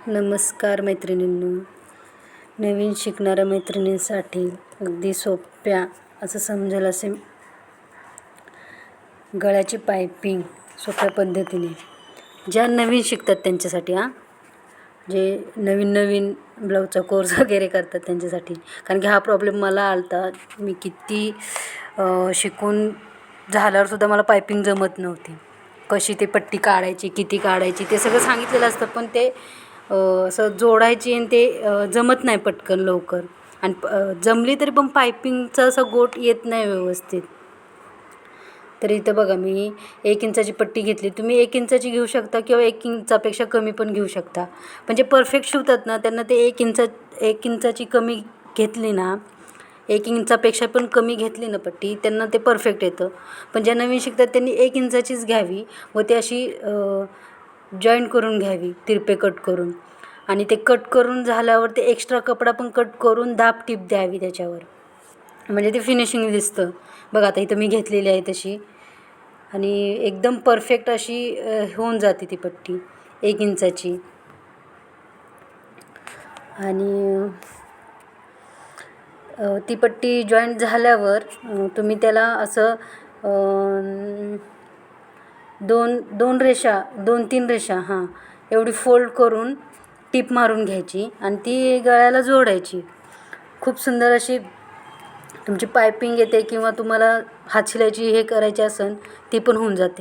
नमस्कार मैत्रिणींनो, नवीन शिकणाऱ्या मैत्रिणींसाठी अगदी सोप्या असं समजेल असे गळ्याची पायपिंग सोप्या पद्धतीने ज्या नवीन शिकतात त्यांच्यासाठी जे नवीन ब्लाऊजचा कोर्स वगैरे करतात त्यांच्यासाठी. कारण की हा प्रॉब्लेम मला आलता. मी किती शिकून झाल्यावरसुद्धा मला पायपिंग जमत नव्हती. कशी ते पट्टी काढायची, किती काढायची ते सगळं सांगितलेलं असतं, पण ते असं जोडायची आणि ते जमत नाही पटकन लवकर. आणि जमली तरी पण पायपिंगचा असा गोट येत नाही व्यवस्थित. तर इथं बघा, मी 1 इंचाची पट्टी घेतली. तुम्ही 1 इंचाची घेऊ शकता किंवा 1 इंचापेक्षा कमी पण घेऊ शकता. पण जे परफेक्ट शिवतात ना त्यांना ते 1 इंचाची कमी घेतली ना, 1 इंचापेक्षा पण कमी घेतली ना पट्टी, त्यांना ते परफेक्ट येतं. पण ज्या नवीन शिकतात त्यांनी 1 इंचाचीच घ्यावी व ती अशी जॉईंट करून घ्यावी, तिरपे कट करून. आणि ते कट करून झाल्यावर ते एक्स्ट्रा कपडा पण कट करून दाब टीप द्यावी त्याच्यावर, म्हणजे ते फिनिशिंग दिसतं. बघा आता इथं मी घेतलेली आहे तशी, आणि एकदम परफेक्ट अशी होऊन जाते ती पट्टी 1 इंचाची. आणि ती पट्टी जॉईंट झाल्यावर तुम्ही त्याला असं 2-3 रेषा एवढी फोल्ड करून टीप मारून घ्यायची आणि ती गळ्याला जोडायची. खूप सुंदर अशी तुमची पायपिंग येते, किंवा तुम्हाला हात शिलाईची हे करायची असेल ती पण होऊन जाते.